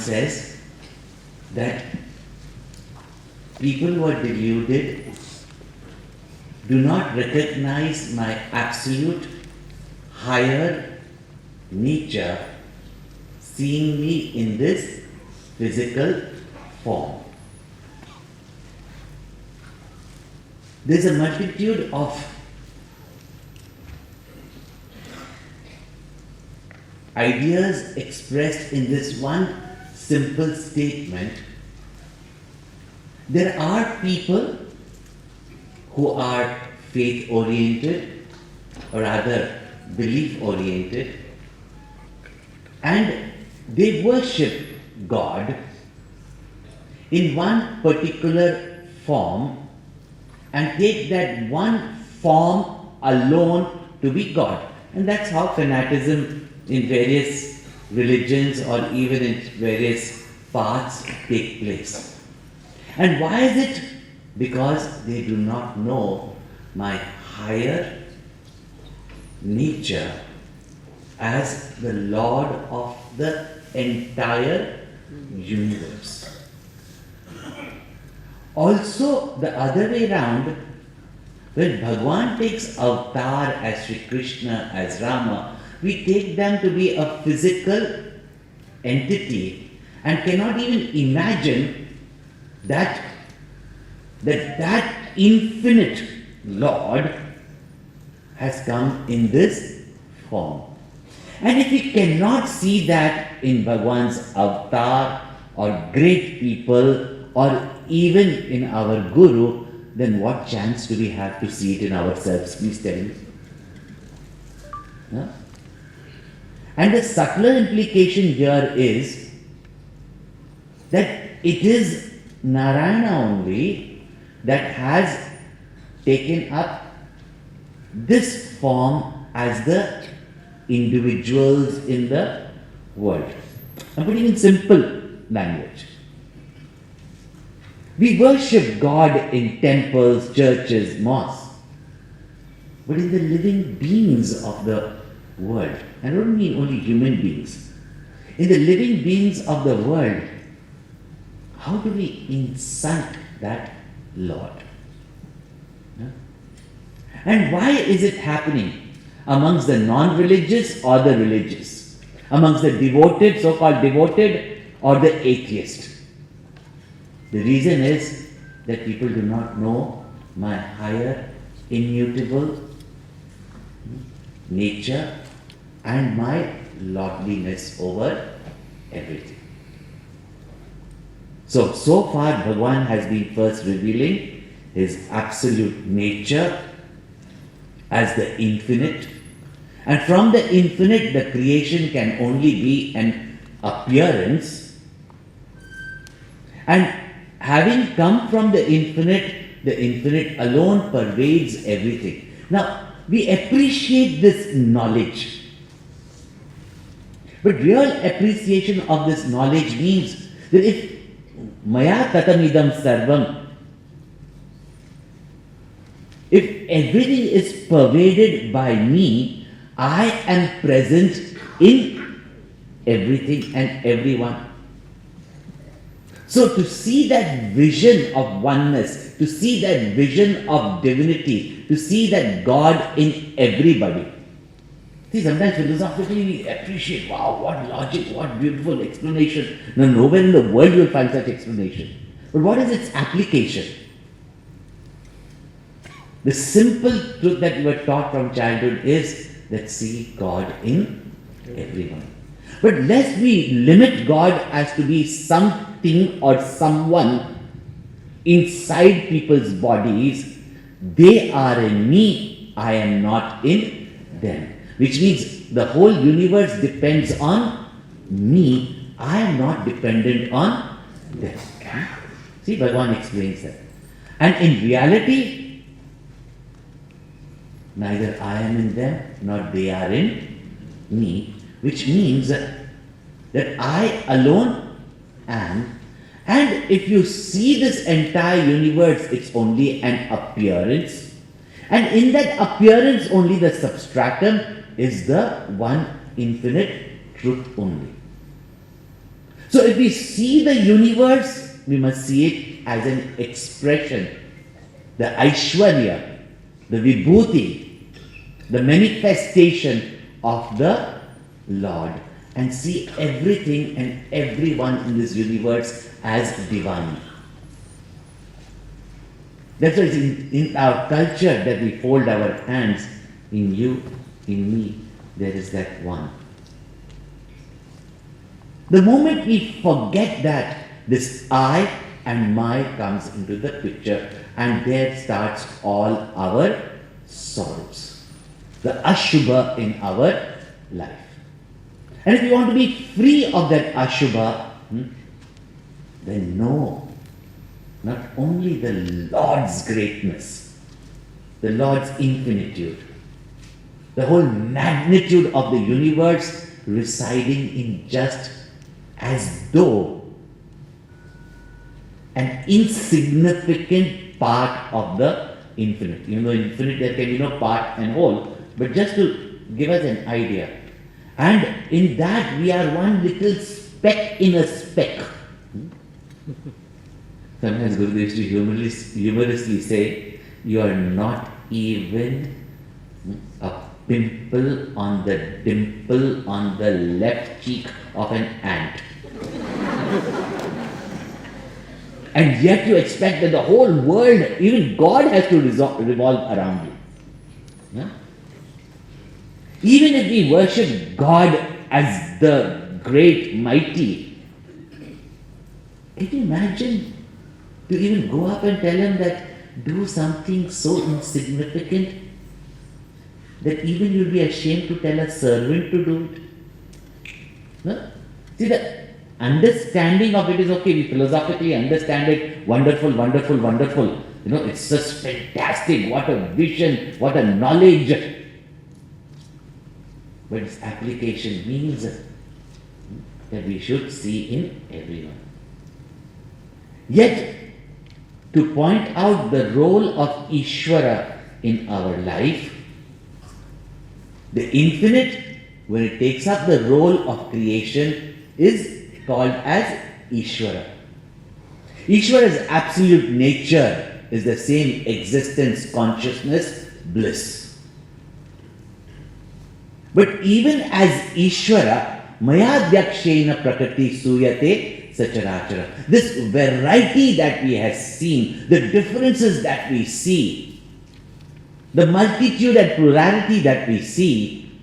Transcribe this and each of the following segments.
says that people who are deluded do not recognize my absolute higher nature, seeing me in this physical form. There's a multitude of ideas expressed in this one simple statement. There are people who are faith-oriented, or rather belief-oriented, and they worship God in one particular form and take that one form alone to be God. And that's how fanaticism in various religions or even in various paths take place. And why is it? Because they do not know my higher nature as the Lord of the entire universe. Also, the other way around, when Bhagwan takes avatar as Sri Krishna, as Rama, we take them to be a physical entity and cannot even imagine that infinite Lord has come in this form. And if we cannot see that in Bhagwan's avatar or great people or even in our Guru, then what chance do we have to see it in ourselves? Please tell me. Huh? And the subtler implication here is that it is Narayana only that has taken up this form as the individuals in the world. I'm putting in simple language. We worship God in temples, churches, mosques, but in the living beings of the world. I don't mean only human beings. In the living beings of the world, how do we insert that Lord? Yeah? And why is it happening amongst the non-religious or the religious? Amongst the devoted, so-called devoted, or the atheist? The reason is that people do not know my higher, immutable nature and my lordliness over everything. So far Bhagwan has been first revealing his absolute nature as the infinite, and from the infinite the creation can only be an appearance, and having come from the infinite alone pervades everything. Now, we appreciate this knowledge. But real appreciation of this knowledge means that if Maya tatamidam sarvam, if everything is pervaded by me, I am present in everything and everyone. So to see that vision of oneness, to see that vision of divinity, to see that God in everybody. See, sometimes philosophically we appreciate, wow, what logic, what beautiful explanation. No, nowhere in the world you will find such explanation. But what is its application? The simple truth that we were taught from childhood is that see God in everyone. But lest we limit God as to be something or someone inside people's bodies, they are in me, I am not in them. Which means the whole universe depends on me, I am not dependent on them. See, Bhagwan explains that. And in reality, neither I am in them, nor they are in me, which means that I alone am. And if you see this entire universe, it's only an appearance. And in that appearance, only the substratum is the one infinite truth only. So So if we see the universe, we must see it as an expression, the Aishwarya, the Vibhuti, the manifestation of the Lord, and see everything and everyone in this universe as divine. That's why it's in our culture that we fold our hands. In you, in me, there is that one. The moment we forget that, this I and my comes into the picture, and there starts all our sorrows, the Ashubha in our life. And if you want to be free of that Ashubha, then know not only the Lord's greatness, the Lord's infinitude, the whole magnitude of the universe residing in just as though an insignificant part of the infinite. Even though infinite there can be no part and whole, but just to give us an idea. And in that we are one little speck in a speck. Sometimes Gurudev used to humorously say, you are not even a pimple on the dimple on the left cheek of an ant. And yet you expect that the whole world, even God, has to revolve around you. Yeah? Even if we worship God as the great mighty, can you imagine to even go up and tell him that do something so insignificant that even you'll be ashamed to tell a servant to do it? No? See, the understanding of it is okay, we philosophically understand it, wonderful, wonderful, wonderful. It's just fantastic, what a vision, what a knowledge. But its application means that we should see in everyone. Yet, to point out the role of Ishvara in our life, the infinite, when it takes up the role of creation, is called as Ishvara. Ishvara's absolute nature is the same existence, consciousness, bliss. But even as Ishvara, Mayadhyakshena Prakriti Suyate Sacharachara. This variety that we have seen, the differences that we see, the multitude and plurality that we see,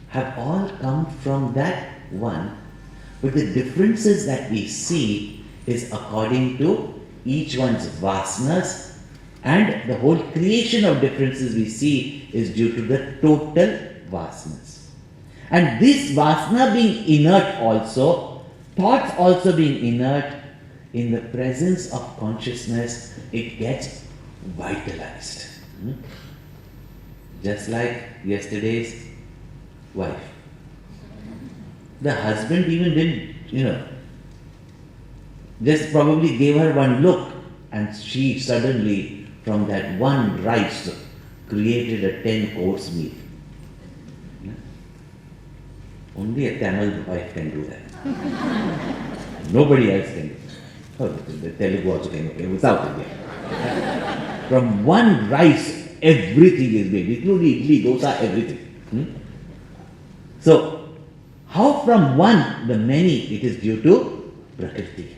have all come from that one. But the differences that we see is according to each one's vasanas, and the whole creation of differences we see is due to the total vasanas. And this vasana being inert also, thoughts also being inert, in the presence of consciousness, it gets vitalized. Just like yesterday's wife. The husband even didn't, just probably gave her one look, and she suddenly, from that one rice, created a 10-course meal. Only a Tamil wife can do that. Nobody else can do that. Oh, the Telugu also can do it, South India. From one rice, everything is made, including idli, dosa, everything. So, how from one, the many, it is due to Prakriti.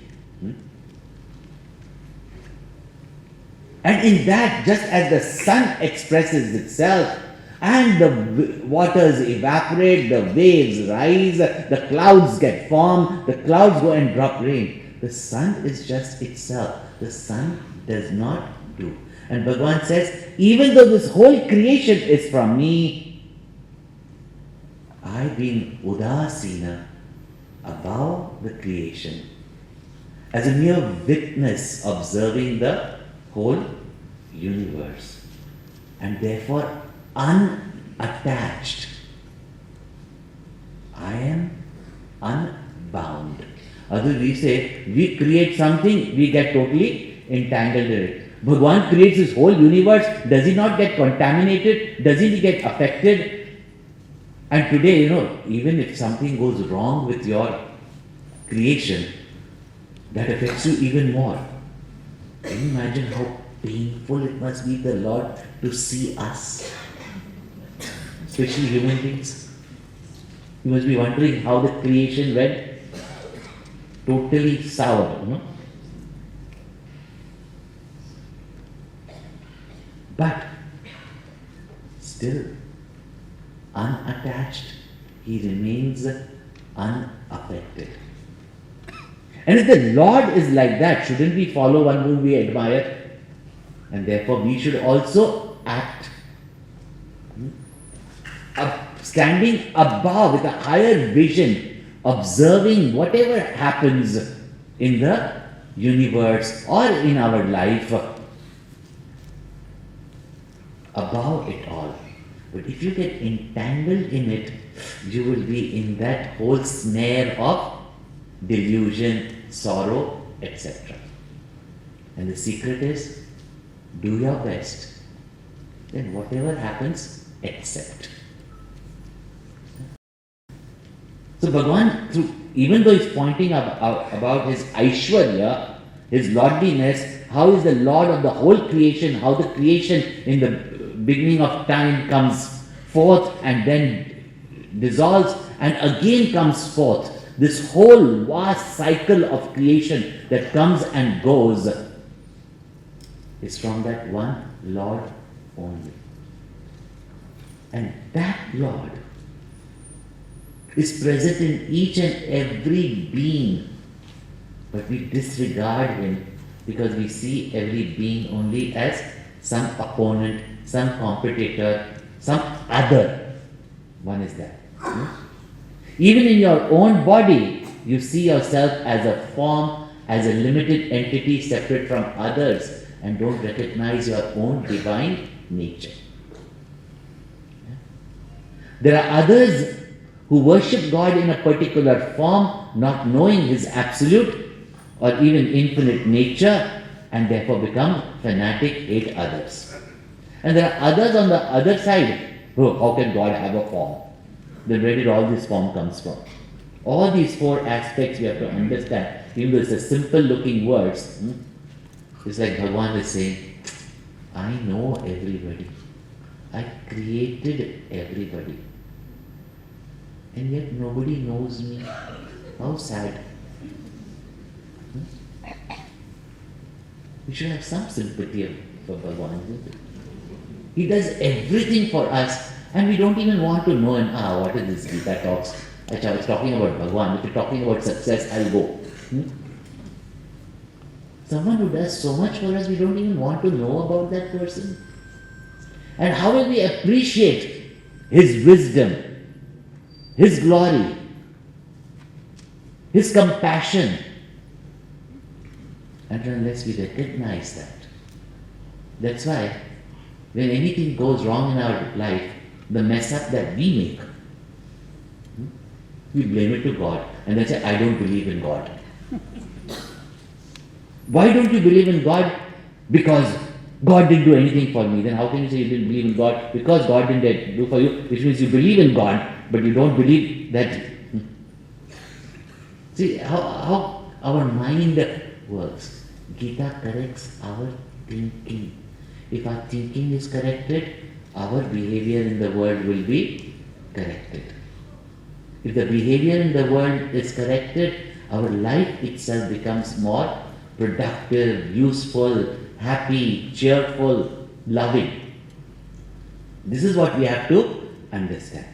And in that, just as the sun expresses itself, and the waters evaporate, the waves rise, the clouds get formed, the clouds go and drop rain. The sun is just itself. The sun does not do. And Bhagavan says, even though this whole creation is from me, I being Udasina, above the creation, as a mere witness observing the whole universe, and therefore unattached. I am unbound. Otherwise we say, we create something, we get totally entangled in it. Bhagavan creates his whole universe, does he not get contaminated? Doesn't he get affected? And today, even if something goes wrong with your creation, that affects you even more. Can you imagine how painful it must be the Lord to see us, especially human beings? You must be wondering how the creation went totally sour, But still, unattached, he remains unaffected. And if the Lord is like that, shouldn't we follow one whom we admire? And therefore we should also act standing above with a higher vision, observing whatever happens in the universe or in our life, above it all. But if you get entangled in it, you will be in that whole snare of delusion, sorrow, etc. And the secret is, do your best. Then whatever happens, accept. So Bhagavan, even though he's pointing about his Aishwarya, his lordliness, how is the Lord of the whole creation, how the creation in the beginning of time comes forth and then dissolves and again comes forth. This whole vast cycle of creation that comes and goes is from that one Lord only. And that Lord is present in each and every being, but we disregard him because we see every being only as some opponent, some competitor, some other. One is that. Even in your own body, you see yourself as a form, as a limited entity separate from others, and don't recognize your own divine nature. There are others who worship God in a particular form, not knowing his absolute or even infinite nature, and therefore become fanatic, hate others. And there are others on the other side. Oh, how can God have a form? Then where did all this form comes from? All these four aspects we have to understand. Even though it's a simple looking words, it's like Bhagavan is saying, I know everybody. I created everybody. And yet nobody knows me. How sad. We should have some sympathy for Bhagavan, isn't it? He does everything for us and we don't even want to know him. What is this Gita talks? I was talking about Bhagavan. If you're talking about success, I'll go. Someone who does so much for us, we don't even want to know about that person. And how will we appreciate his wisdom, his glory, his compassion, unless we recognize that? That's why when anything goes wrong in our life, the mess up that we make, we blame it to God and then say, I don't believe in God. Why don't you believe in God? Because God didn't do anything for me. Then how can you say you didn't believe in God? Because God didn't do for you, which means you believe in God, but you don't believe that. See how our mind works. Gita corrects our thinking. If our thinking is corrected, our behavior in the world will be corrected. If the behavior in the world is corrected, our life itself becomes more productive, useful, happy, cheerful, loving. This is what we have to understand.